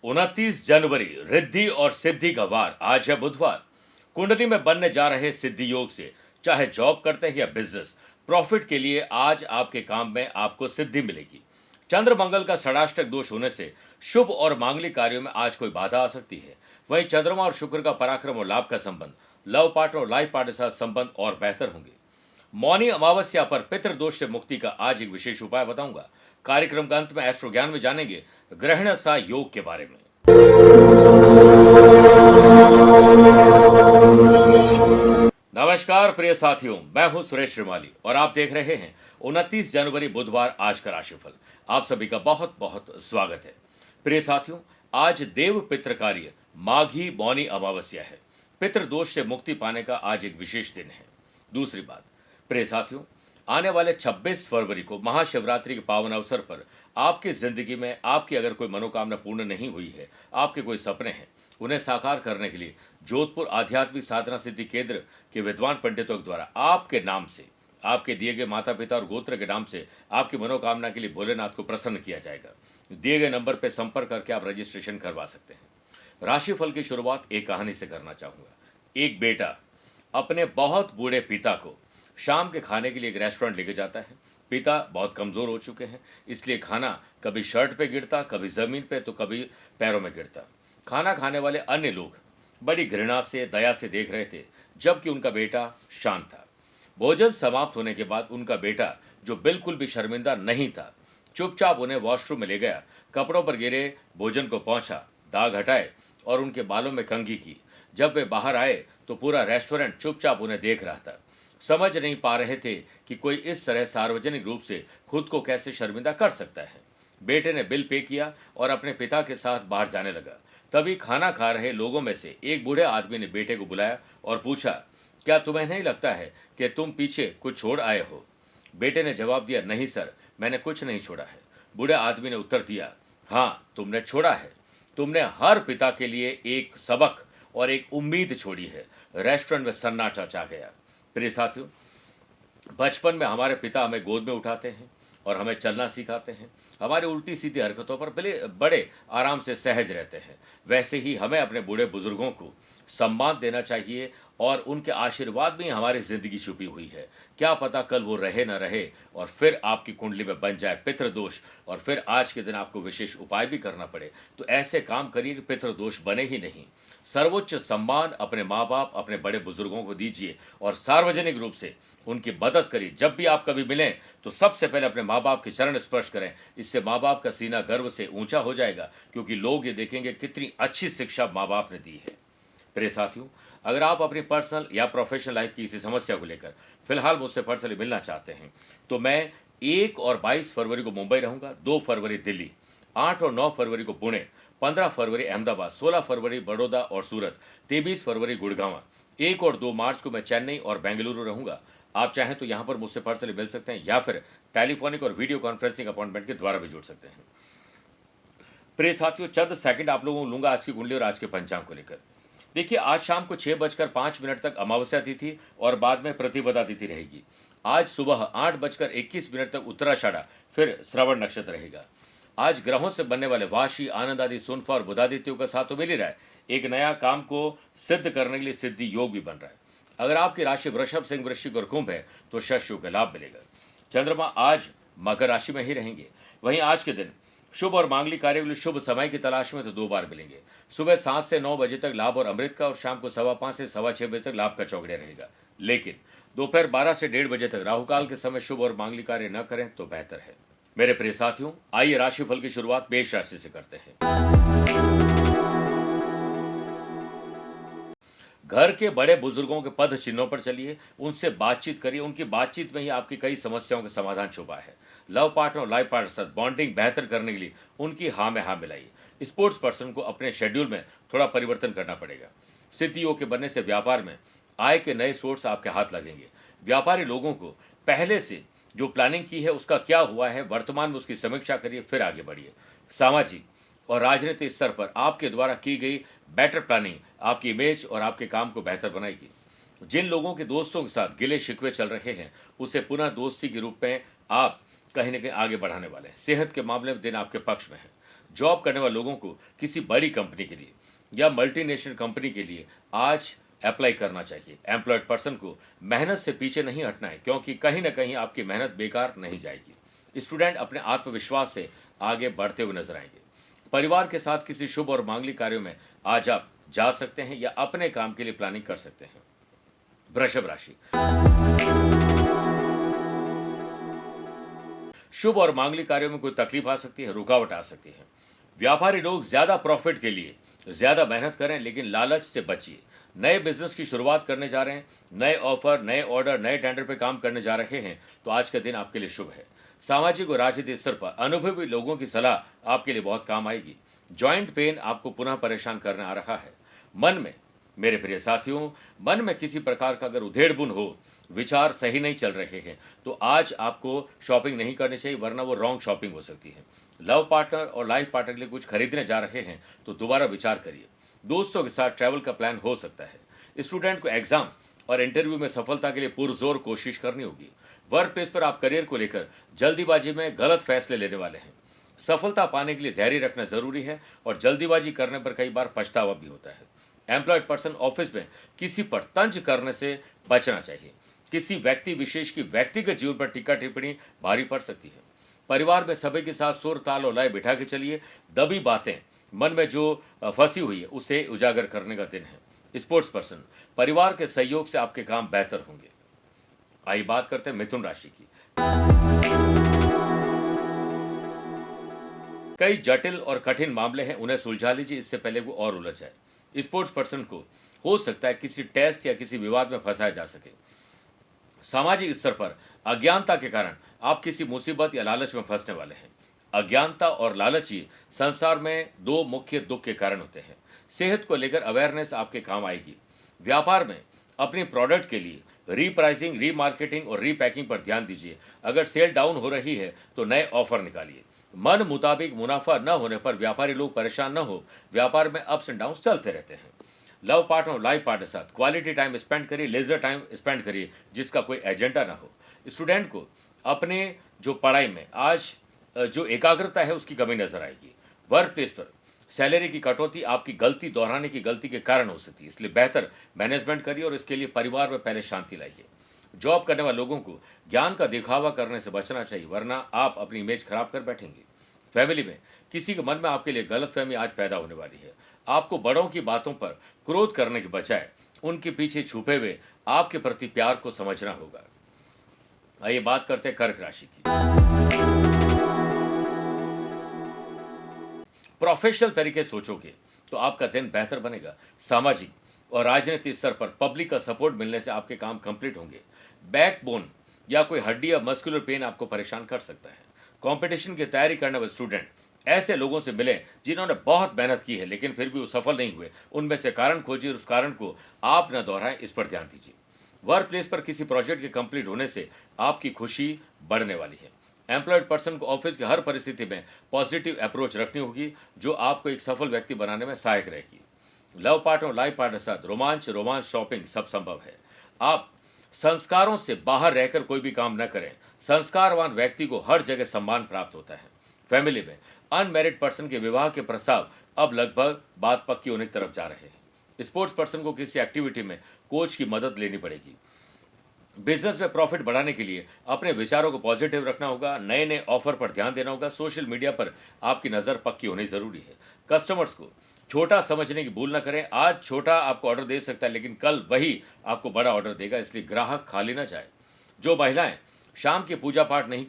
29 जनवरी रिद्धि और सिद्धि का वार। आज है बुधवार। कुंडली में बनने जा रहे सिद्धि योग से चाहे जॉब करते हैं या बिजनेस, प्रॉफिट के लिए आज आपके काम में आपको सिद्धि मिलेगी। चंद्र मंगल का षडाष्टक दोष होने से शुभ और मांगलिक कार्यों में आज कोई बाधा आ सकती है। वहीं चंद्रमा और शुक्र का पराक्रम और लाभ का संबंध, लव पार्टनर और लाइफ पार्टनर के साथ संबंध और बेहतर होंगे। मौनी अमावस्या पर पितृदोष से मुक्ति का आज एक विशेष उपाय बताऊंगा। कार्यक्रम के अंत में एस्ट्रो ज्ञान में जानेंगे ग्रहण सा योग के बारे में। नमस्कार प्रिय साथियों, मैं हूं सुरेश श्रीमाली और आप देख रहे हैं 29 जनवरी बुधवार आज का राशिफल। आप सभी का बहुत बहुत स्वागत है। प्रिय साथियों, आज देव पितृ कार्य माघी मौनी अमावस्या है। पितृदोष से मुक्ति पाने का आज एक विशेष दिन है। दूसरी बात, प्रिय साथियों, आने वाले 26 फरवरी को महाशिवरात्रि के पावन अवसर पर आपकी जिंदगी में आपकी अगर कोई मनोकामना पूर्ण नहीं हुई है, आपके कोई सपने हैं, उन्हें साकार करने के लिए जोधपुर आध्यात्मिक साधना सिद्धि केंद्र के विद्वान पंडितों द्वारा आपके नाम से, आपके दिए गए माता पिता और गोत्र के नाम से आपकी मनोकामना के लिए भोलेनाथ को प्रसन्न किया जाएगा। दिए गए नंबर पर संपर्क करके आप रजिस्ट्रेशन करवा सकते हैं। राशिफल की शुरुआत एक कहानी से करना चाहूंगा। एक बेटा अपने बहुत बूढ़े पिता को शाम के खाने के लिए एक रेस्टोरेंट लेके जाता है। पिता बहुत कमजोर हो चुके हैं, इसलिए खाना कभी शर्ट पे गिरता, कभी जमीन पे, तो कभी पैरों में गिरता। खाना खाने वाले अन्य लोग बड़ी घृणा से, दया से देख रहे थे, जबकि उनका बेटा शांत था। भोजन समाप्त होने के बाद उनका बेटा, जो बिल्कुल भी शर्मिंदा नहीं था, चुपचाप उन्हें वॉशरूम में ले गया, कपड़ों पर गिरे भोजन को पोंछा, दाग हटाए और उनके बालों में कंघी की। जब वे बाहर आए तो पूरा रेस्टोरेंट चुपचाप उन्हें देख रहा था। समझ नहीं पा रहे थे कि कोई इस तरह सार्वजनिक रूप से खुद को कैसे शर्मिंदा कर सकता है। बेटे ने बिल पे किया और अपने पिता के साथ बाहर जाने लगा। तभी खाना खा रहे लोगों में से एक बूढ़े आदमी ने बेटे को बुलाया और पूछा, क्या तुम्हें नहीं लगता है कि तुम पीछे कुछ छोड़ आए हो? बेटे ने जवाब दिया, नहीं सर, मैंने कुछ नहीं छोड़ा है। बूढ़े आदमी ने उत्तर दिया, हाँ तुमने छोड़ा है। तुमने हर पिता के लिए एक सबक और एक उम्मीद छोड़ी है। रेस्टोरेंट में सन्नाटा छा गया। प्रिय साथियों, बचपन में हमारे पिता हमें गोद में उठाते हैं और हमें चलना सिखाते हैं। हमारी उल्टी सीधी हरकतों पर बड़े आराम से सहज रहते हैं। वैसे ही हमें अपने बूढ़े बुजुर्गों को सम्मान देना चाहिए और उनके आशीर्वाद में हमारी जिंदगी छुपी हुई है। क्या पता कल वो रहे न रहे और फिर आपकी कुंडली में बन जाए पितृदोष और फिर आज के दिन आपको विशेष उपाय भी करना पड़े। तो ऐसे काम करिए कि पितृदोष बने ही नहीं। सर्वोच्च सम्मान अपने माँ बाप, अपने बड़े बुजुर्गों को दीजिए और सार्वजनिक रूप से उनकी मदद करिए। जब भी आप कभी मिलें तो सबसे पहले अपने माँ बाप के चरण स्पर्श करें। इससे माँ बाप का सीना गर्व से ऊंचा हो जाएगा, क्योंकि लोग ये देखेंगे कितनी अच्छी शिक्षा माँ बाप ने दी है। प्रिय साथियों, अगर आप अपनी पर्सनल या प्रोफेशनल लाइफ की किसी समस्या को लेकर फिलहाल मुझसे पर्सनली मिलना चाहते हैं तो मैं 1 और 22 फरवरी को मुंबई रहूंगा, 2 फरवरी दिल्ली, 8 और 9 फरवरी को पुणे, 15 फरवरी अहमदाबाद, 16 फरवरी बड़ौदा और सूरत, 23 फरवरी गुड़गांव, 1 और 2 मार्च को मैं चेन्नई और बेंगलुरु रहूंगा। आप चाहें तो यहां पर मुझसे पर्सनली मिल सकते हैं या फिर टेलीफोनिक और वीडियो कॉन्फ्रेंसिंग अपॉइंटमेंट के द्वारा भी जुड़ सकते हैं। प्रिय साथियों, चंद सेकंड आप लोगों को लूंगा आज की कुंडली और आज के पंचांग को लेकर। देखिए, आज शाम को 6:05 तक अमावस्या तिथि और बाद में प्रतिपदा तिथि रहेगी। आज सुबह 8:21 तक उत्तराषाढ़ा, फिर श्रवण नक्षत्र रहेगा। आज ग्रहों से बनने वाले वाशी, आनंद आदि, सुनफा और बुधादित्यों का साथ तो मिल ही रहा है। एक नया काम को सिद्ध करने के लिए सिद्धि योग भी बन रहा है। अगर आपकी राशि वृषभ, सिंह, वृश्चिक और कुंभ है तो शश का लाभ मिलेगा। चंद्रमा आज मकर राशि में ही रहेंगे। वहीं आज के दिन शुभ और मांगलिक कार्य के लिए शुभ समय की तलाश में तो 2 बार मिलेंगे। सुबह 7 से 9 बजे तक लाभ और अमृत का और शाम को 5:15 से 6:15 बजे तक लाभ का चौगड़िया रहेगा। लेकिन दोपहर 12 से 1:30 बजे तक राहुकाल के समय शुभ और मांगलिक कार्य न करें तो बेहतर है। मेरे प्रिय साथियों, आइए राशिफल की शुरुआत मेष राशि से करते हैं। घर के बड़े बुजुर्गों के पद चिन्हों पर चलिए, उनसे बातचीत करिए। उनकी बातचीत में ही आपकी कई समस्याओं का समाधान छुपा है। लव पार्टनर और लाइफ पार्टनर साथ बॉन्डिंग बेहतर करने के लिए उनकी हाँ में हाँ मिलाइए। स्पोर्ट्स पर्सन को अपने शेड्यूल में थोड़ा परिवर्तन करना पड़ेगा। सिद्धि योग के बनने से व्यापार में आय के नए सोर्स आपके हाथ लगेंगे। व्यापारी लोगों को पहले से जो प्लानिंग की है उसका क्या हुआ है, वर्तमान में उसकी समीक्षा करिए, फिर आगे बढ़िए। सामाजिक और राजनीतिक स्तर पर आपके द्वारा की गई बेटर प्लानिंग आपकी इमेज और आपके काम को बेहतर बनाएगी। जिन लोगों के दोस्तों के साथ गिले शिकवे चल रहे हैं, उसे पुनः दोस्ती के रूप में आप कहीं न कहीं आगे बढ़ाने वाले हैं। सेहत के मामले में दिन आपके पक्ष में है। जॉब करने वाले लोगों को किसी बड़ी कंपनी के लिए या मल्टीनेशनल कंपनी के लिए आज अप्लाई करना चाहिए। एम्प्लॉयड पर्सन को मेहनत से पीछे नहीं हटना है, क्योंकि कहीं ना कहीं आपकी मेहनत बेकार नहीं जाएगी। स्टूडेंट अपने आत्मविश्वास से आगे बढ़ते हुए नजर आएंगे। परिवार के साथ किसी शुभ और मांगलिक कार्यों में आज आप जा सकते हैं या अपने काम के लिए प्लानिंग कर सकते हैं। वृषभ राशि, शुभ और मांगलिक कार्यों में कोई तकलीफ आ सकती है, रुकावट आ सकती है। व्यापारी लोग ज्यादा प्रॉफिट के लिए ज्यादा मेहनत करें, लेकिन लालच से बचिए। नए बिजनेस की शुरुआत करने जा रहे हैं, नए ऑफर, नए ऑर्डर, नए टेंडर पे काम करने जा रहे हैं, तो आज का दिन आपके लिए शुभ है। सामाजिक और राजनीतिक स्तर पर अनुभवी लोगों की सलाह आपके लिए बहुत काम आएगी। जॉइंट पेन आपको पुनः परेशान करने आ रहा है। मन में, मेरे प्रिय साथियों, मन में किसी प्रकार का अगर उधेड़बुन हो, विचार सही नहीं चल रहे हैं, तो आज आपको शॉपिंग नहीं करनी चाहिए, वरना वो रॉन्ग शॉपिंग हो सकती है। लव पार्टनर और लाइफ पार्टनर के लिए कुछ खरीदने जा रहे हैं तो दोबारा विचार करिए। दोस्तों के साथ ट्रैवल का प्लान हो सकता है। स्टूडेंट को एग्जाम और इंटरव्यू में सफलता के लिए पुरजोर कोशिश करनी होगी। वर्क प्लेस पर आप करियर को लेकर जल्दीबाजी में गलत फैसले लेने वाले हैं। सफलता पाने के लिए धैर्य रखना जरूरी है और जल्दीबाजी करने पर कई बार पछतावा भी होता है। एम्प्लॉयड पर्सन ऑफिस में किसी पर तंज करने से बचना चाहिए। किसी व्यक्ति विशेष की व्यक्तिगत जीवन पर टीका टिप्पणी भारी पड़ सकती है। परिवार में सभी के साथ सुर, ताल और लय बिठा के चलिए। दबी बातें मन में जो फंसी हुई है उसे उजागर करने का दिन है। स्पोर्ट्स पर्सन, परिवार के सहयोग से आपके काम बेहतर होंगे। आइए बात करते हैं मिथुन राशि की। कई जटिल और कठिन मामले हैं, उन्हें सुलझा लीजिए, इससे पहले वो और उलझ जाए। स्पोर्ट्स पर्सन को हो सकता है किसी टेस्ट या किसी विवाद में फंसाया जा सके। सामाजिक स्तर पर अज्ञानता के कारण आप किसी मुसीबत या लालच में फंसने वाले हैं। अज्ञानता और लालच ही संसार में दो मुख्य दुख के कारण होते हैं। सेहत को लेकर अवेयरनेस आपके काम आएगी। व्यापार में अपने प्रोडक्ट के लिए रीप्राइसिंग, रीमार्केटिंग और रीपैकिंग पर ध्यान दीजिए। अगर सेल डाउन हो रही है तो नए ऑफर निकालिए। मन मुताबिक मुनाफा न होने पर व्यापारी लोग परेशान न हो। व्यापार में अप्स एंड डाउन चलते रहते हैं। लव पार्टनर और लाइफ पार्टनर के साथ क्वालिटी टाइम स्पेंड करिए, लेजर टाइम स्पेंड करिए, जिसका कोई एजेंडा ना हो। स्टूडेंट को अपने जो पढ़ाई में आज जो एकाग्रता है उसकी कमी नजर आएगी। वर्क प्लेस पर सैलरी की कटौती आपकी गलती दोहराने की गलती के कारण हो सकती है, इसलिए बेहतर मैनेजमेंट करिए और इसके लिए परिवार में पहले शांति लाइए। जॉब करने वाले लोगों को ज्ञान का दिखावा करने से बचना चाहिए, वरना आप अपनी इमेज खराब कर बैठेंगे। फैमिली में किसी के मन में आपके लिए गलतफहमी आज पैदा होने वाली है। आपको बड़ों की बातों पर क्रोध करने के बजाय उनके पीछे छुपे हुए आपके प्रति प्यार को समझना होगा। आइए बात करते हैं कर्क राशि की। प्रोफेशनल तरीके सोचोगे तो आपका दिन बेहतर बनेगा। सामाजिक और राजनीतिक स्तर पर पब्लिक का सपोर्ट मिलने से आपके काम कंप्लीट होंगे। बैकबोन या कोई हड्डी या मस्कुलर पेन आपको परेशान कर सकता है। कंपटीशन की तैयारी करने वाले स्टूडेंट ऐसे लोगों से मिले जिन्होंने बहुत मेहनत की है लेकिन फिर भी वो सफल नहीं हुए। उनमें से कारण खोजिए और उस कारण को आप न दोहराएं, इस पर ध्यान दीजिए। वर्क प्लेस पर किसी प्रोजेक्ट के कंप्लीट होने से आपकी खुशी बढ़ने वाली है। एम्प्लॉयड पर्सन को ऑफिस की हर परिस्थिति में पॉजिटिव अप्रोच रखनी होगी, जो आपको एक सफल व्यक्ति बनाने में सहायक रहेगी। लव पार्टनर और लाइफ पार्टनर के साथ रोमांच, शॉपिंग सब संभव है। आप संस्कारों से बाहर रहकर कोई भी काम न करें। संस्कारवान व्यक्ति को हर जगह सम्मान प्राप्त होता है। फैमिली में अनमैरिड पर्सन के विवाह के प्रस्ताव अब लगभग बात पक्की होने की तरफ जा रहे हैं। स्पोर्ट्स पर्सन को किसी एक्टिविटी में कोच की मदद लेनी पड़ेगी। बिजनेस में प्रॉफिट बढ़ाने के लिए अपने विचारों को पॉजिटिव रखना होगा। नए नए ऑफर पर ध्यान देना होगा। सोशल मीडिया पर आपकी नज़र पक्की होनी जरूरी है। कस्टमर्स को छोटा समझने की भूल न करें। आज छोटा आपको ऑर्डर दे सकता है लेकिन कल वही आपको बड़ा ऑर्डर देगा, इसलिए ग्राहक खाली न जाए। जो महिलाएं शाम की पूजा पाठ नहीं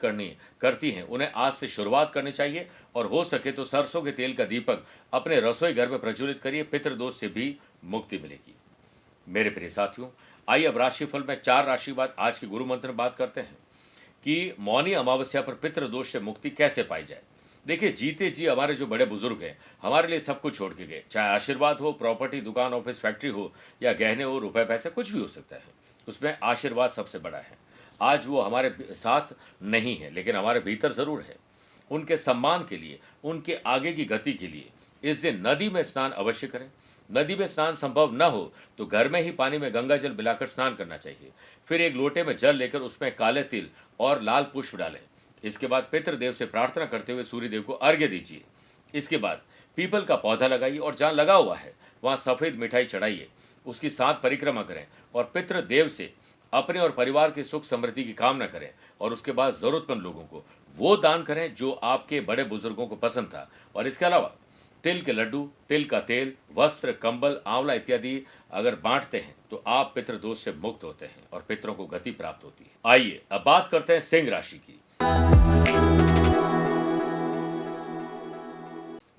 करती हैं, उन्हें आज से शुरुआत करनी चाहिए और हो सके तो सरसों के तेल का दीपक अपने रसोई घर में प्रज्वलित करिए। पितृदोष से भी मुक्ति मिलेगी। मेरे प्रिय साथियों, आइए अब राशिफल में 4 राशि बाद आज के गुरु मंत्र में बात करते हैं कि मौनी अमावस्या पर पितृदोष से मुक्ति कैसे पाई जाए। देखिए, जीते जी हमारे जो बड़े बुजुर्ग हैं हमारे लिए सब कुछ छोड़ के गए। चाहे आशीर्वाद हो, प्रॉपर्टी, दुकान, ऑफिस, फैक्ट्री हो या गहने हो, रुपए पैसे, कुछ भी हो सकता है, उसमें आशीर्वाद सबसे बड़ा है। आज वो हमारे साथ नहीं है लेकिन हमारे भीतर जरूर है। उनके सम्मान के लिए, उनके आगे की गति के लिए इस दिन नदी में स्नान अवश्य करें। नदी में स्नान संभव न हो तो घर में ही पानी में गंगा जल मिलाकर स्नान करना चाहिए। फिर एक लोटे में जल लेकर उसमें काले तिल और लाल पुष्प डालें। इसके बाद पितृदेव से प्रार्थना करते हुए सूर्यदेव को अर्घ्य दीजिए। इसके बाद पीपल का पौधा लगाइए और जहाँ लगा हुआ है वहाँ सफ़ेद मिठाई चढ़ाइए, उसकी 7 परिक्रमा करें और पितृ देव से अपने और परिवार की सुख समृद्धि की कामना करें और उसके बाद ज़रूरतमंद लोगों को वो दान करें जो आपके बड़े बुजुर्गों को पसंद था। और इसके अलावा तिल के लड्डू, तिल का तेल, वस्त्र, कंबल, आंवला इत्यादि अगर बांटते हैं तो आप पितृदोष से मुक्त होते हैं और पितरों को गति प्राप्त होती है। आइए अब बात करते हैं सिंह राशि की।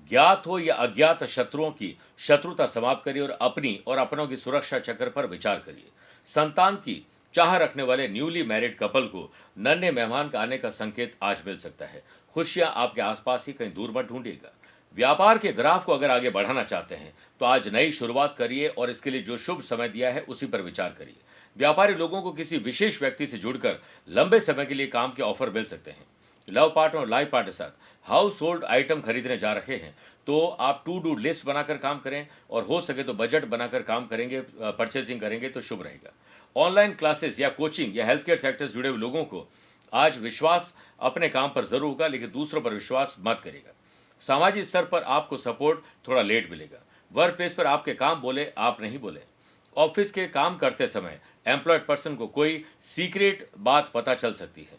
ज्ञात हो या अज्ञात शत्रुओं की शत्रुता समाप्त करिए और अपनी और अपनों की सुरक्षा चक्र पर विचार करिए। संतान की चाह रखने वाले न्यूली मैरिड कपल को नन्हे मेहमान का आने का संकेत आज मिल सकता है। खुशियां आपके आसपास ही, कहीं दूर मत ढूंढिएगा। व्यापार के ग्राफ को अगर आगे बढ़ाना चाहते हैं तो आज नई शुरुआत करिए और इसके लिए जो शुभ समय दिया है उसी पर विचार करिए। व्यापारी लोगों को किसी विशेष व्यक्ति से जुड़कर लंबे समय के लिए काम के ऑफर मिल सकते हैं। लव पार्टनर और लाइफ पार्टनर के साथ हाउस होल्ड आइटम खरीदने जा रहे हैं तो आप टू डू लिस्ट बनाकर काम करें और हो सके तो बजट बनाकर काम करेंगे, परचेसिंग करेंगे तो शुभ रहेगा। ऑनलाइन क्लासेस या कोचिंग या हेल्थ केयर सेक्टर से जुड़े हुए लोगों को आज विश्वास अपने काम पर जरूर होगा, लेकिन दूसरों पर विश्वास मत करेगा। सामाजिक स्तर पर आपको सपोर्ट थोड़ा लेट मिलेगा। वर्क प्लेस पर आपके काम बोले, आप नहीं बोले। ऑफिस के काम करते समय एम्प्लॉयड पर्सन को कोई सीक्रेट बात पता चल सकती है।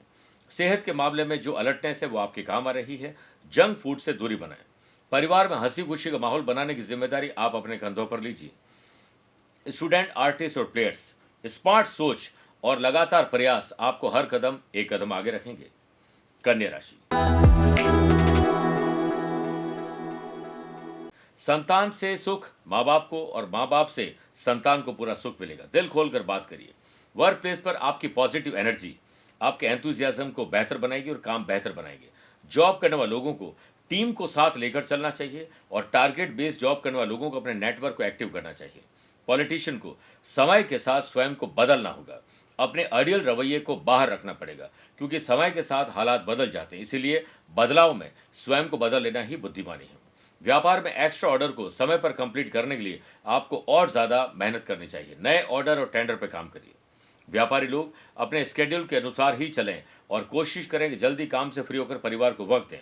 सेहत के मामले में जो अलर्टनेस है वो आपके काम आ रही है। जंक फूड से दूरी बनाएं। परिवार में हंसी खुशी का माहौल बनाने की जिम्मेदारी आप अपने कंधों पर लीजिए। स्टूडेंट, आर्टिस्ट और प्लेयर्स, स्मार्ट सोच और लगातार प्रयास आपको हर कदम एक कदम आगे रखेंगे। कन्या राशि। संतान से सुख माँ बाप को और माँ बाप से संतान को पूरा सुख मिलेगा। दिल खोलकर बात करिए। वर्क प्लेस पर आपकी पॉजिटिव एनर्जी आपके एंथुजियाज्म को बेहतर बनाएगी और काम बेहतर बनाएगी। जॉब करने वाले लोगों को टीम को साथ लेकर चलना चाहिए और टारगेट बेस्ड जॉब करने वाले लोगों को अपने नेटवर्क को एक्टिव करना चाहिए। पॉलिटिशियन को समय के साथ स्वयं को बदलना होगा। अपने आइडियल रवैये को बाहर रखना पड़ेगा क्योंकि समय के साथ हालात बदल जाते हैं, इसीलिए बदलाव में स्वयं को बदल लेना ही बुद्धिमानी है। व्यापार में एक्स्ट्रा ऑर्डर को समय पर कंप्लीट करने के लिए आपको और ज्यादा मेहनत करनी चाहिए। नए ऑर्डर और टेंडर पर काम करिए। व्यापारी लोग अपने स्केड्यूल के अनुसार ही चलें और कोशिश करें कि जल्दी काम से फ्री होकर परिवार को वक्त दें।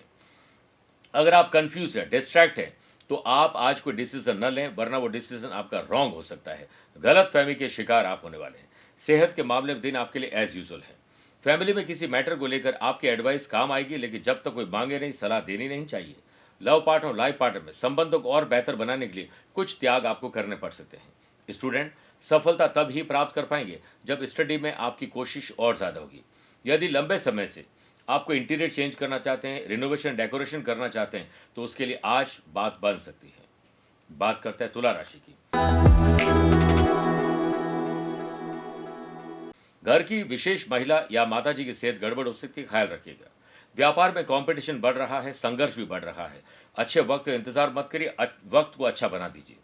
अगर आप कंफ्यूज हैं, डिस्ट्रैक्ट हैं, तो आप आज कोई डिसीजन न लें, वरना वो डिसीजन आपका रॉन्ग हो सकता है। गलत फहमी के शिकार आप होने वाले हैं। सेहत के मामले में दिन आपके लिए एज यूजुअल है। फैमिली में किसी मैटर को लेकर आपकी एडवाइस काम आएगी, लेकिन जब तक कोई मांगे नहीं, सलाह देनी नहीं चाहिए। लव पार्टनर और लाइफ पार्टनर में संबंधों को और बेहतर बनाने के लिए कुछ त्याग आपको करने पड़ सकते हैं। स्टूडेंट, सफलता तब ही प्राप्त कर पाएंगे जब स्टडी में आपकी कोशिश और ज्यादा होगी। यदि लंबे समय से आपको इंटीरियर चेंज करना चाहते हैं, रिनोवेशन डेकोरेशन करना चाहते हैं, तो उसके लिए आज बात बन सकती है। बात करते हैं तुला राशि की। घर की विशेष महिला या माताजी की सेहत गड़बड़ हो सकती है, ख्याल रखिएगा। व्यापार में कंपटीशन बढ़ रहा है, संघर्ष भी बढ़ रहा है। अच्छे वक्त का इंतजार मत करिए, वक्त को अच्छा बना दीजिए।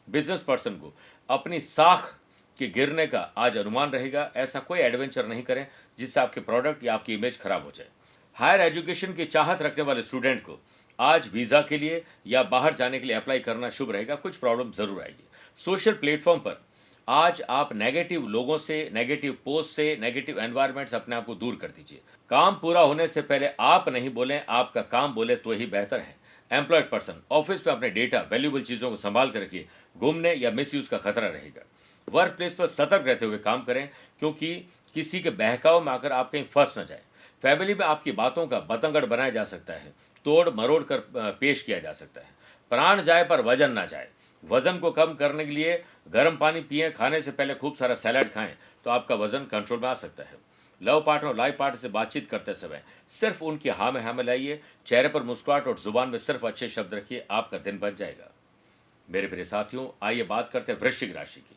बिजनेस पर्सन को अपनी साख के गिरने का आज अनुमान रहेगा। ऐसा कोई एडवेंचर नहीं करें जिससे आपके प्रोडक्ट या आपकी इमेज खराब हो जाए। हायर एजुकेशन की चाहत रखने वाले स्टूडेंट को आज वीजा के लिए या बाहर जाने के लिए अप्लाई करना शुभ रहेगा। कुछ प्रॉब्लम जरूर आएगी। सोशल प्लेटफॉर्म पर आज आप नेगेटिव लोगों से, नेगेटिव पोस्ट से, नेगेटिव एनवायरमेंट से अपने आप को दूर कर दीजिए। काम पूरा होने से पहले आप नहीं बोलें, आपका काम बोले तो ही बेहतर है। एम्प्लॉयड पर्सन, ऑफिस में अपने डेटा, वैल्यूएबल चीजों को संभाल कर रखिए। गुमने या मिसयूज का खतरा रहेगा। वर्क प्लेस पर सतर्क रहते हुए काम करें क्योंकि किसी के बहकाव में आकर आप कहीं फंस न जाए। फैमिली में आपकी बातों का बतंगड़ बनाया जा सकता है, तोड़ मरोड़ कर पेश किया जा सकता है। प्राण जाए पर वजन ना जाए। वजन को कम करने के लिए गर्म पानी पिएं, खाने से पहले खूब सारा सैलड खाएं तो आपका वजन कंट्रोल में आ सकता है। लव पार्टनर और लाइफ पार्टनर से बातचीत करते समय सिर्फ उनकी हाँ में हाँ में लाइए। चेहरे पर मुस्कुराहट और जुबान में सिर्फ अच्छे शब्द रखिए, आपका दिन बच जाएगा। मेरे प्रिय साथियों, आइए बात करते हैं वृश्चिक राशि की।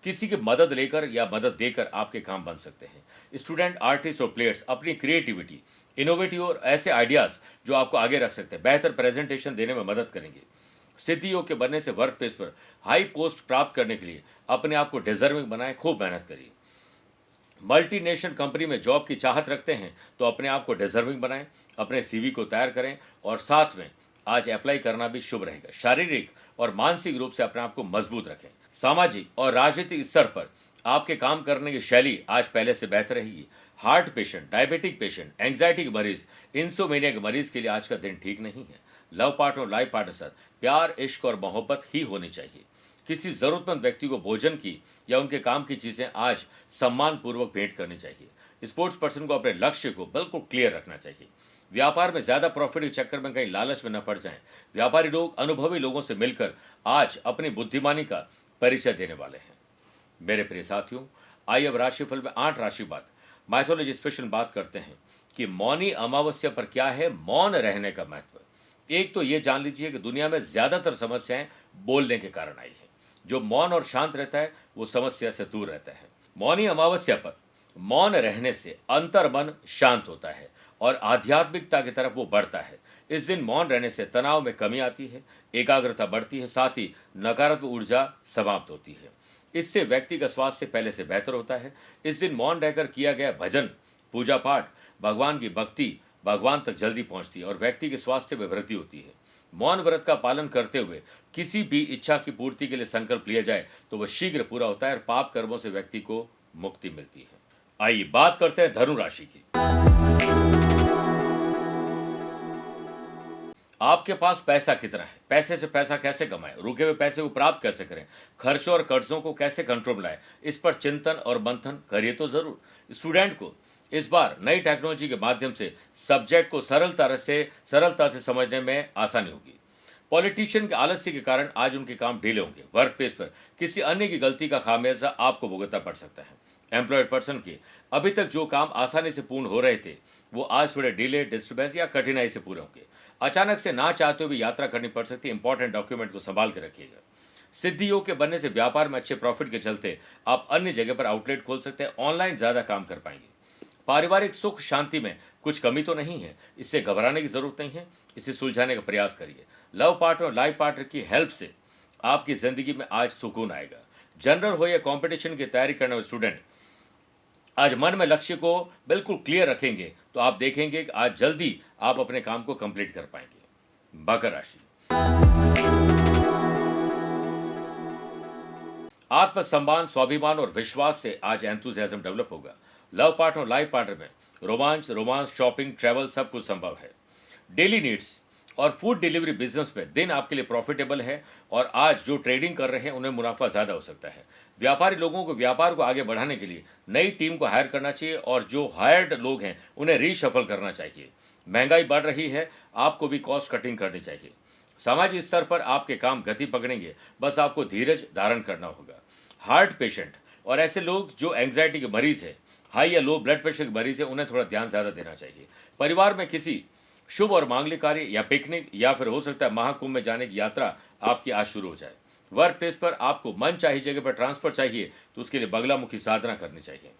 किसी की मदद लेकर या मदद देकर आपके काम बन सकते हैं। स्टूडेंट, आर्टिस्ट और प्लेयर्स अपनी क्रिएटिविटी, इनोवेटिव और ऐसे आइडियाज जो आपको आगे रख सकते हैं, बेहतर प्रेजेंटेशन देने में मदद करेंगे। सिद्धियों के बनने से वर्क प्लेस पर हाई पोस्ट प्राप्त करने के लिए अपने आप को डिजर्विंग बनाएं, खूब मेहनत करिए। मल्टीनेशनल कंपनी में जॉब की चाहत रखते हैं तो अपने आप को डिजर्विंग बनाएं, अपने सीवी को तैयार करें और साथ में आज अप्लाई करना भी शुभ रहेगा। शारीरिक और मानसिक रूप से अपने आप को मजबूत रखें। सामाजिक और राजनीतिक स्तर पर आपके काम करने की शैली आज पहले से बेहतर रहेगी। Heart patient, diabetic patient, anxiety के मरीज, इंसोमेनिया के मरीज के लिए आज का दिन ठीक नहीं है। लव पार्टनर और लाइफ पार्टनर साथ प्यार, इश्क और मोहब्बत ही होनी चाहिए। किसी जरूरतमंद व्यक्ति को भोजन की या उनके काम की चीजें आज सम्मान पूर्वक भेंट करनी चाहिए। स्पोर्ट्स पर्सन को अपने लक्ष्य को बिल्कुल क्लियर रखना चाहिए। व्यापार में ज्यादा प्रॉफिट के चक्कर में कहीं लालच में न पड़ जाएं। व्यापारी लोग अनुभवी लोगों से मिलकर आज अपनी बुद्धिमानी का परिचय देने वाले हैं। मेरे प्रिय साथियों, आइए अब राशिफल में 8 राशि बात माइथोलॉजी स्पेशल बात करते हैं कि मौनी अमावस्या पर क्या है मौन रहने का महत्व। एक तो ये जान लीजिए कि दुनिया में ज्यादातर समस्याएं बोलने के कारण आई है। जो मौन और शांत रहता है वो समस्या से दूर रहता है। मौनी अमावस्या पर मौन रहने से अंतर मन शांत होता है और आध्यात्मिकता की तरफ वो बढ़ता है। इस दिन मौन रहने से तनाव में कमी आती है, एकाग्रता बढ़ती है, साथ ही नकारात्मक ऊर्जा समाप्त होती है। इससे व्यक्ति का स्वास्थ्य पहले से बेहतर होता है। इस दिन मौन रहकर किया गया भजन, पूजा पाठ, भगवान की भक्ति भगवान तक जल्दी पहुंचती है और व्यक्ति के स्वास्थ्य में वृद्धि होती है। मौन व्रत का पालन करते हुए किसी भी इच्छा की पूर्ति के लिए संकल्प लिया जाए तो वह शीघ्र पूरा होता है और पाप कर्मों से व्यक्ति को मुक्ति मिलती है। आइए बात करते हैं धनु राशि की। आपके पास पैसा कितना है, पैसे से पैसा कैसे कमाएं, रुके हुए पैसे को प्राप्त कैसे करें, खर्चों और कर्जों को कैसे कंट्रोल में लाएं, इस पर चिंतन और मंथन करिए तो जरूर। स्टूडेंट को इस बार नई टेक्नोलॉजी के माध्यम से सब्जेक्ट को सरलता से समझने में आसानी होगी। पॉलिटिशियन के आलस्य के कारण आज उनके काम ढीले होंगे। वर्क प्लेस पर किसी अन्य की गलती का खामियाजा आपको भुगतना पड़ सकता है। एम्प्लॉयड पर्सन के अभी तक जो काम आसानी से पूर्ण हो रहे थे वो आज थोड़े डिले, डिस्टर्बेंस या कठिनाई से पूरे होंगे। अचानक से ना चाहते हुए भी यात्रा करनी पड़ सकती है। इंपॉर्टेंट डॉक्यूमेंट को संभाल के रखिएगा। सिद्धि योग के बनने से व्यापार में अच्छे प्रॉफिट के चलते आप अन्य जगह पर आउटलेट खोल सकते हैं। ऑनलाइन ज्यादा काम कर पाएंगे। पारिवारिक सुख शांति में कुछ कमी तो नहीं है, इससे घबराने की जरूरत नहीं है। इसे सुलझाने का प्रयास करिए। लव पार्टनर और लाइफ पार्टनर की हेल्प से आपकी जिंदगी में आज सुकून आएगा। जनरल हो या कंपटीशन की तैयारी करने वाले स्टूडेंट आज मन में लक्ष्य को बिल्कुल क्लियर रखेंगे तो आप देखेंगे कि आज जल्दी आप अपने काम को कंप्लीट कर पाएंगे। मकर राशि, आत्मसम्मान, स्वाभिमान और विश्वास से आज एंथुसियाज्म डेवलप होगा। लव पार्टनर और लाइफ पार्टनर में रोमांस, शॉपिंग, ट्रैवल सब कुछ संभव है। डेली नीड्स और फूड डिलीवरी बिजनेस में दिन आपके लिए प्रॉफिटेबल है और आज जो ट्रेडिंग कर रहे हैं उन्हें मुनाफा ज्यादा हो सकता है। व्यापारी लोगों को व्यापार को आगे बढ़ाने के लिए नई टीम को हायर करना चाहिए और जो हायर्ड लोग हैं उन्हें रीशफल करना चाहिए। महंगाई बढ़ रही है, आपको भी कॉस्ट कटिंग करनी चाहिए। सामाजिक स्तर पर आपके काम गति पकड़ेंगे, बस आपको धीरज धारण करना होगा। हार्ट पेशेंट और ऐसे लोग जो एंग्जाइटी के मरीज है, हाई या लो ब्लड प्रेशर के मरीज है, उन्हें थोड़ा ध्यान ज्यादा देना चाहिए। परिवार में किसी शुभ और मांगलिक कार्य या पिकनिक या फिर हो सकता है महाकुंभ में जाने की यात्रा आपकी आज शुरू हो जाए। वर्क प्लेस पर आपको मन चाहिए जगह पर ट्रांसफर चाहिए तो उसके लिए बगलामुखी साधना करनी चाहिए।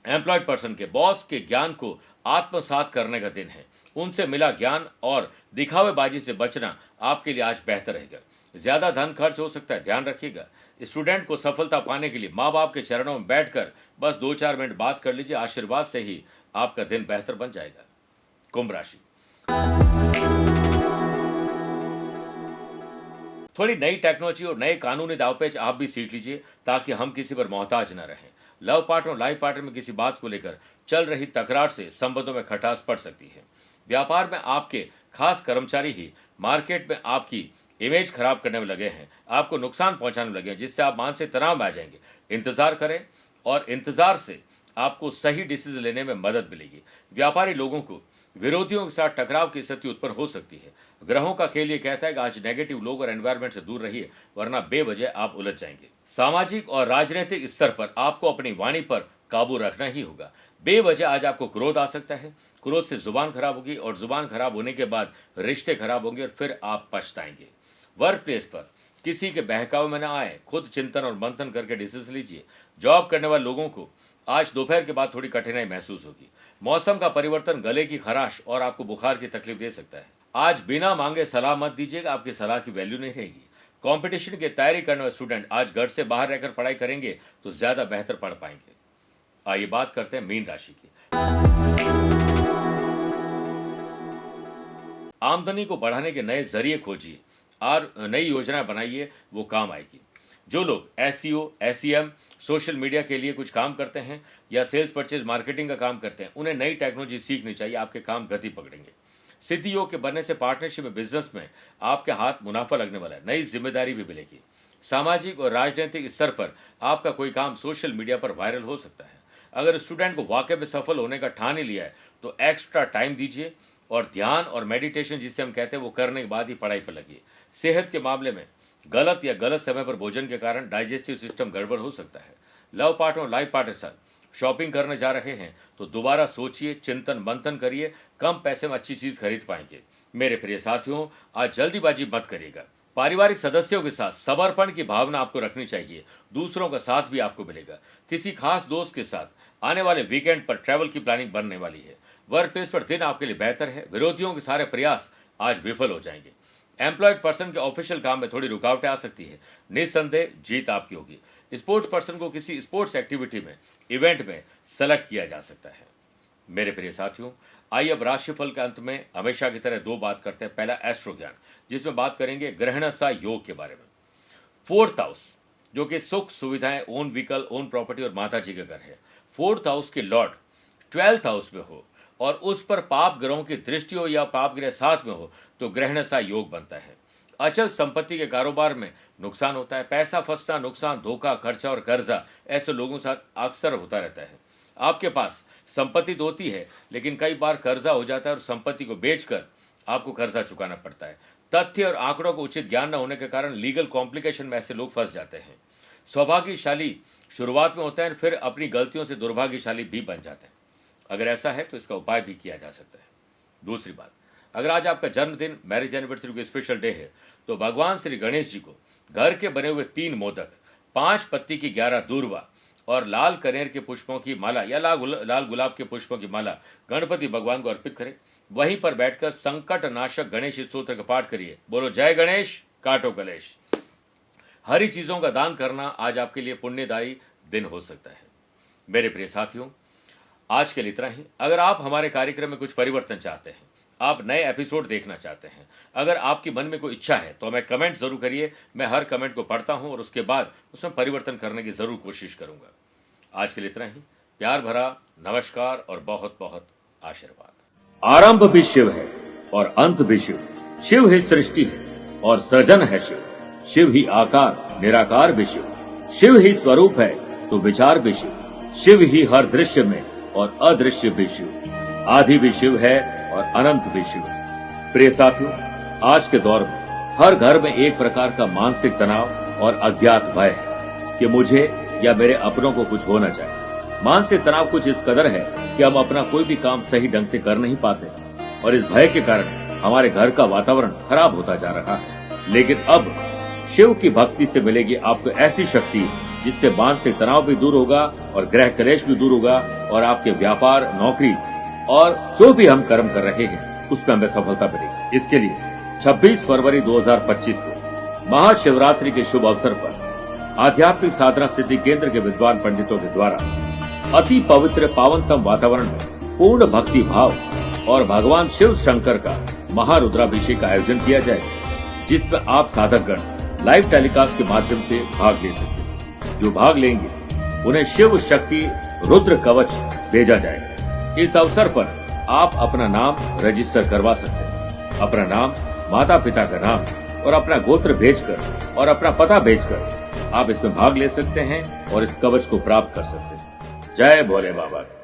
एम्प्लॉयड पर्सन के बॉस के ज्ञान को आत्मसात करने का दिन है। उनसे मिला ज्ञान और दिखावेबाजी से बचना आपके लिए आज बेहतर रहेगा। ज्यादा धन खर्च हो सकता है, ध्यान रखिएगा। स्टूडेंट को सफलता पाने के लिए माँ बाप के चरणों में बैठकर बस 2-4 मिनट बात कर लीजिए। आशीर्वाद से ही आपका दिन बेहतर बन जाएगा। कुंभ राशि, थोड़ी नई टेक्नोलॉजी और नए कानूनी दावपेच आप भी सीख लीजिए ताकि हम किसी पर मोहताज न रहें। लव पार्टनर और लाइफ पार्टनर में किसी बात को लेकर चल रही तकरार से संबंधों में खटास पड़ सकती है। व्यापार में आपके खास कर्मचारी ही मार्केट में आपकी इमेज खराब करने में लगे हैं, आपको नुकसान पहुंचाने में लगे हैं, जिससे आप मानसिक तनाव में आ जाएंगे। इंतजार करें और इंतजार से आपको सही डिसीजन लेने में मदद मिलेगी। व्यापारी लोगों को विरोधियों के साथ टकराव की स्थिति उत्पन्न हो सकती है। ग्रहों का खेल ये कहता है कि आज नेगेटिव लोग और एनवायरनमेंट से दूर रहिए, वरना बेवजह आप उलझ जाएंगे। सामाजिक और राजनीतिक स्तर पर आपको अपनी वाणी पर काबू रखना ही होगा। बेवजह आज आपको क्रोध आ सकता है। क्रोध से जुबान खराब होगी और जुबान खराब होने के बाद रिश्ते खराब होंगे और फिर आप पछताएंगे। वर्क प्लेस पर किसी के बहकावे में न आए, खुद चिंतन और मंथन करके डिसीजन लीजिए। जॉब करने वाले लोगों को आज दोपहर के बाद थोड़ी कठिनाई महसूस होगी। मौसम का परिवर्तन गले की खराश और आपको बुखार की तकलीफ दे सकता है। आज बिना मांगे सलाह मत दीजिएगा, आपकी सलाह की वैल्यू नहीं रहेगी। कंपटीशन की तैयारी करने वाले स्टूडेंट आज घर से बाहर रहकर पढ़ाई करेंगे तो ज्यादा बेहतर पढ़ पाएंगे। आइए बात करते हैं मीन राशि की। आमदनी को बढ़ाने के नए जरिए खोजिए और नई योजना बनाइए, वो काम आएगी। जो लोग एसईओ, एसईएम, सोशल मीडिया के लिए कुछ काम करते हैं या सेल्स परचेज मार्केटिंग का काम करते हैं, उन्हें नई टेक्नोलॉजी सीखनी चाहिए। आपके काम गति पकड़ेंगे। सिद्धि योग के बनने से पार्टनरशिप में बिजनेस में आपके हाथ मुनाफा लगने वाला है। नई जिम्मेदारी भी मिलेगी। सामाजिक और राजनीतिक स्तर पर आपका कोई काम सोशल मीडिया पर वायरल हो सकता है। अगर स्टूडेंट को वाकई में सफल होने का ठान ही लिया है तो एक्स्ट्रा टाइम दीजिए और ध्यान और मेडिटेशन जिसे हम कहते हैं वो करने के बाद ही पढ़ाई पर लगिए। सेहत के मामले में गलत या गलत समय पर भोजन के कारण डाइजेस्टिव सिस्टम गड़बड़ हो सकता है। लव पार्टनर और लाइफ पार्टनर साथ शॉपिंग करने जा रहे हैं तो दोबारा सोचिए, चिंतन मंथन करिए, कम पैसे में अच्छी चीज खरीद पाएंगे। मेरे प्रिय साथियों, आज जल्दीबाजी मत करिएगा। पारिवारिक सदस्यों के साथ समर्पण की भावना आपको रखनी चाहिए। दूसरों का साथ भी आपको मिलेगा। किसी खास दोस्त के साथ आने वाले वीकेंड पर ट्रैवल की प्लानिंग बनने वाली है। वर्क प्लेस पर दिन आपके लिए बेहतर है। विरोधियों के सारे प्रयास आज विफल हो जाएंगे। एम्प्लॉयड पर्सन के ऑफिशियल काम में थोड़ी रुकावटें आ सकती है। निस्संदेह जीत आपकी होगी। स्पोर्ट्स पर्सन को किसी स्पोर्ट्स एक्टिविटी में, इवेंट में सेलेक्ट किया जा सकता है। मेरे प्रिय साथियों, आइए अब राशिफल के अंत में हमेशा की तरह दो बात करते हैं। पहला एस्ट्रो ज्ञान, जिसमें बात करेंगे ग्रहणसा योग के बारे में। 4th हाउस जो कि सुख सुविधाएं, ओन व्हीकल, ओन प्रॉपर्टी और माता जी का घर है। 4th हाउस के लॉर्ड 12th हाउस में हो और उस पर पाप ग्रहों की दृष्टि हो या पाप ग्रह साथ में हो तो ग्रहणसा योग बनता है। अचल संपत्ति के कारोबार में नुकसान होता है। पैसा फंसना, नुकसान, धोखा, खर्चा और कर्जा ऐसे लोगों के साथ अक्सर होता रहता है। आपके पास संपत्ति तो होती है लेकिन कई बार कर्जा हो जाता है और संपत्ति को बेचकर आपको कर्जा चुकाना पड़ता है। तथ्य और आंकड़ों को उचित ज्ञान न होने के कारण लीगल कॉम्प्लिकेशन में ऐसे लोग फंस जाते हैं। सौभाग्यशाली शुरुआत में होता है, फिर अपनी गलतियों से दुर्भाग्यशाली भी बन जाते हैं। अगर ऐसा है तो इसका उपाय भी किया जा सकता है। दूसरी बात, अगर आज आपका जन्मदिन, मैरिज एनिवर्सरी को स्पेशल डे है तो भगवान श्री गणेश जी को घर के बने हुए 3 मोदक, 5 पत्ती की 11 दूर्वा और लाल कनेर के पुष्पों की माला या लाल गुलाब के पुष्पों की माला गणपति भगवान को अर्पित करें। वहीं पर बैठकर संकट नाशक गणेश स्तोत्र का पाठ करिए। बोलो जय गणेश, काटो कलेश। हरी चीजों का दान करना आज आपके लिए पुण्यदायी दिन हो सकता है। मेरे प्रिय साथियों, आज के लिए इतना ही। अगर आप हमारे कार्यक्रम में कुछ परिवर्तन चाहते हैं, आप नए एपिसोड देखना चाहते हैं, अगर आपकी मन में कोई इच्छा है तो हमें कमेंट जरूर करिए। मैं हर कमेंट को पढ़ता हूं और उसके बाद उसमें परिवर्तन करने की जरूर कोशिश करूंगा। आज के लिए इतना ही। प्यार भरा नमस्कार और बहुत बहुत आशीर्वाद। आरंभ भी शिव है और अंत भी शिव। शिव ही सृष्टि है और सृजन है शिव। शिव ही आकार, निराकार भी शिव। शिव ही स्वरूप है तो विचार भी शिव। शिव ही हर दृश्य में और अदृश्य भी शिव। आदि भी शिव है और अनंत भी शिव। प्रिय साथियों, आज के दौर में हर घर में एक प्रकार का मानसिक तनाव और अज्ञात भय है कि मुझे या मेरे अपनों को कुछ होना चाहिए। मानसिक तनाव कुछ इस कदर है कि हम अपना कोई भी काम सही ढंग से कर नहीं पाते और इस भय के कारण हमारे घर का वातावरण खराब होता जा रहा है। लेकिन अब शिव की भक्ति से मिलेगी आपको ऐसी शक्ति जिससे मानसिक तनाव भी दूर होगा और ग्रह क्लेश भी दूर होगा और आपके व्यापार, नौकरी और जो भी हम कर्म कर रहे हैं उसमें हमें सफलता मिलेगी। इसके लिए 26 फरवरी 2025 को महाशिवरात्रि के शुभ अवसर पर आध्यात्मिक साधना सिद्धि केंद्र के विद्वान पंडितों के द्वारा अति पवित्र पावनतम वातावरण में पूर्ण भक्ति भाव और भगवान शिव शंकर का महारुद्राभिषेक का आयोजन किया जाएगा, जिसमें आप साधकगण लाइव टेलीकास्ट के माध्यम से भाग ले सकते हैं। जो भाग लेंगे उन्हें शिव शक्ति रुद्र कवच भेजा जाएगा। इस अवसर पर आप अपना नाम रजिस्टर करवा सकते हैं। अपना नाम, माता पिता का नाम और अपना गोत्र भेजकर और अपना पता भेजकर आप इसमें भाग ले सकते हैं और इस कवच को प्राप्त कर सकते हैं। जय भोले बाबा।